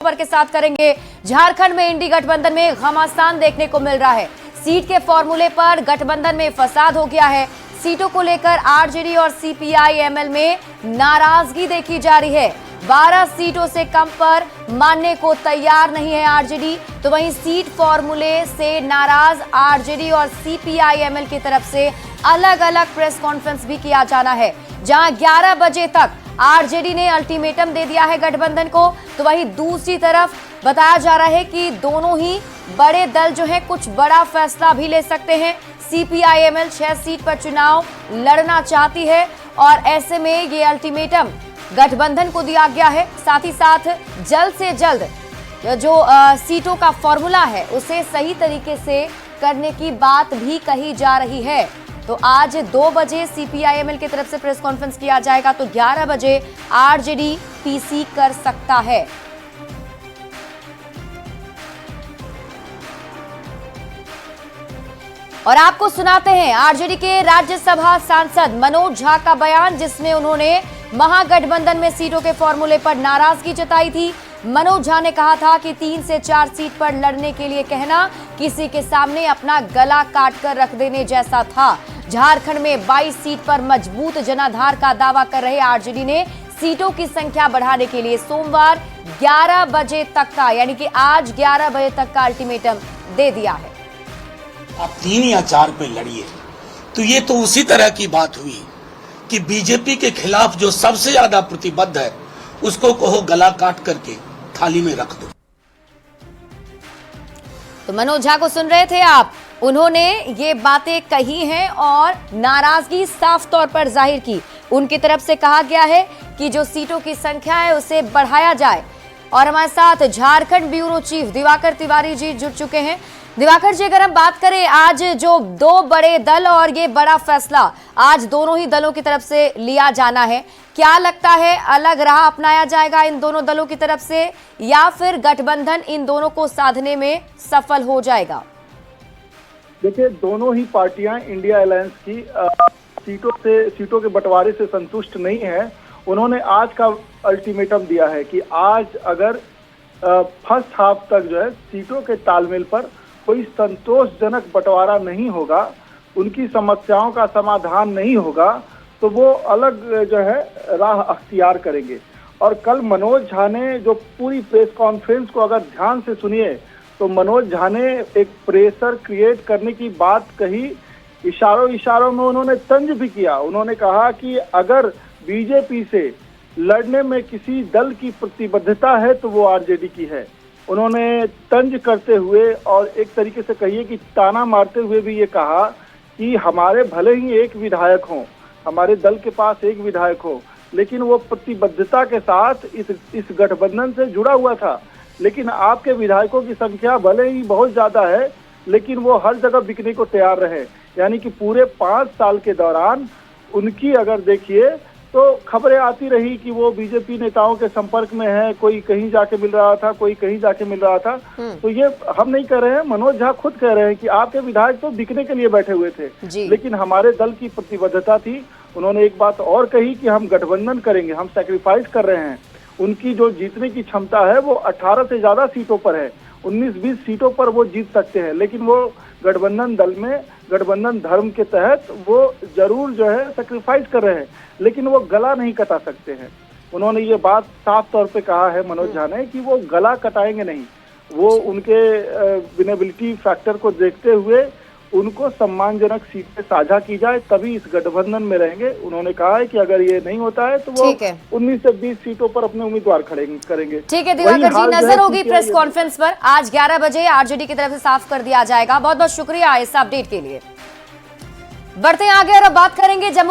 खबर के साथ करेंगे। झारखंड में इंडी गठबंधन में घमासान देखने को मिल रहा है। सीट के फॉर्मूले पर गठबंधन में फसाद हो गया है। सीटों को लेकर आरजेडी और सीपीआई एमएल में नाराजगी देखी जा रही है। 12 सीटों से कम पर मानने को तैयार नहीं है आरजेडी, तो वहीं सीट फॉर्मूले से नाराज आरजेडी और सीपीआई एमएल की तरफ से अलग अलग प्रेस कॉन्फ्रेंस भी किया जाना है, जहां 11 बजे तक आरजेडी ने अल्टीमेटम दे दिया है गठबंधन को, तो वहीं दूसरी तरफ बताया जा रहा है कि दोनों ही बड़े दल जो है कुछ बड़ा फैसला भी ले सकते हैं। सीपीआई-एमएल 6 सीट पर चुनाव लड़ना चाहती है और ऐसे में ये अल्टीमेटम गठबंधन को दिया गया है। साथ ही साथ जल्द से जल्द जो सीटों का फॉर्मूला है उसे सही तरीके से करने की बात भी कही जा रही है। तो आज 2 बजे सीपीआई-एमएल की तरफ से प्रेस कॉन्फ्रेंस किया जाएगा, तो 11 बजे आरजेडी पीसी कर सकता है। और आपको सुनाते हैं आरजेडी के राज्यसभा सांसद मनोज झा का बयान, जिसमें उन्होंने महागठबंधन में सीटों के फॉर्मूले पर नाराजगी जताई थी। मनोज झा ने कहा था कि 3 से 4 सीट पर लड़ने के लिए कहना किसी के सामने अपना गला काटकर रख देने जैसा था। झारखंड में 22 सीट पर मजबूत जनाधार का दावा कर रहे आरजेडी ने सीटों की संख्या बढ़ाने के लिए सोमवार 11 बजे तक का, यानी कि आज 11 बजे तक का अल्टीमेटम दे दिया है। आप 3 या 4 पे लड़िए, तो ये तो उसी तरह की बात हुई कि बीजेपी के खिलाफ जो सबसे ज्यादा प्रतिबद्ध है उसको कहो गला काट करके थाली में रख दो। तो मनोज झा को सुन रहे थे आप, उन्होंने ये बातें कही हैं और नाराजगी साफ तौर पर जाहिर की। उनकी तरफ से कहा गया है कि जो सीटों की संख्या है उसे बढ़ाया जाए। और हमारे साथ झारखंड ब्यूरो चीफ दिवाकर तिवारी जी जुड़ चुके हैं। दिवाकर जी, अगर हम बात करें आज जो 2 बड़े दल और ये बड़ा फैसला आज दोनों ही दलों की तरफ से लिया जाना है, क्या लगता है अलग राह अपनाया जाएगा इन दोनों दलों की तरफ से, या फिर गठबंधन इन दोनों को साधने में सफल हो जाएगा? देखिए, दोनों ही पार्टियां इंडिया अलायंस की सीटों के बंटवारे से संतुष्ट नहीं है। उन्होंने आज का अल्टीमेटम दिया है कि आज अगर फर्स्ट हाफ तक जो है सीटों के तालमेल पर कोई संतोषजनक बंटवारा नहीं होगा, उनकी समस्याओं का समाधान नहीं होगा, तो वो अलग जो है राह अख्तियार करेंगे। और कल मनोज झा ने जो पूरी प्रेस कॉन्फ्रेंस को अगर ध्यान से सुनिए तो मनोज झा ने एक प्रेशर क्रिएट करने की बात कही। इशारों में उन्होंने तंज भी किया। उन्होंने कहा कि अगर बीजेपी से लड़ने में किसी दल की प्रतिबद्धता है तो वो आरजेडी की है। उन्होंने तंज करते हुए और एक तरीके से कहिए कि ताना मारते हुए भी ये कहा कि हमारे भले ही एक विधायक हो, हमारे दल के पास एक विधायक हो, लेकिन वो प्रतिबद्धता के साथ इस गठबंधन से जुड़ा हुआ था। लेकिन आपके विधायकों की संख्या भले ही बहुत ज्यादा है, लेकिन वो हर जगह बिकने को तैयार रहे। यानी कि पूरे 5 साल के दौरान उनकी अगर देखिए तो खबरें आती रही कि वो बीजेपी नेताओं के संपर्क में है, कोई कहीं जाके मिल रहा था, कोई कहीं जाके मिल रहा था। तो ये हम नहीं कह रहे हैं, मनोज झा खुद कह रहे हैं कि आपके विधायक तो बिकने के लिए बैठे हुए थे, लेकिन हमारे दल की प्रतिबद्धता थी। उन्होंने एक बात और कही कि हम गठबंधन करेंगे, हम सैक्रिफाइस कर रहे हैं। उनकी जो जीतने की क्षमता है वो 18 से ज्यादा सीटों पर है, 19-20 सीटों पर वो जीत सकते हैं, लेकिन वो गठबंधन दल में गठबंधन धर्म के तहत वो जरूर जो है सैक्रिफाइस कर रहे हैं, लेकिन वो गला नहीं कटा सकते हैं। उन्होंने ये बात साफ तौर पे कहा है मनोज झा ने कि वो गला कटाएंगे नहीं। वो उनके विनेबिलिटी फैक्टर को देखते हुए उनको सम्मानजनक सीटें साझा की जाए, तभी इस गठबंधन में रहेंगे। उन्होंने कहा है कि अगर ये नहीं होता है तो वो 19 से 20 सीटों पर अपने उम्मीदवार खड़े करेंगे। ठीक है दिवाकर जी, नजर होगी प्रेस कॉन्फ्रेंस पर। आज 11 बजे आरजेडी की तरफ से साफ कर दिया जाएगा। बहुत बहुत शुक्रिया इस अपडेट के लिए। बढ़ते आगे और अब बात करेंगे जम्मू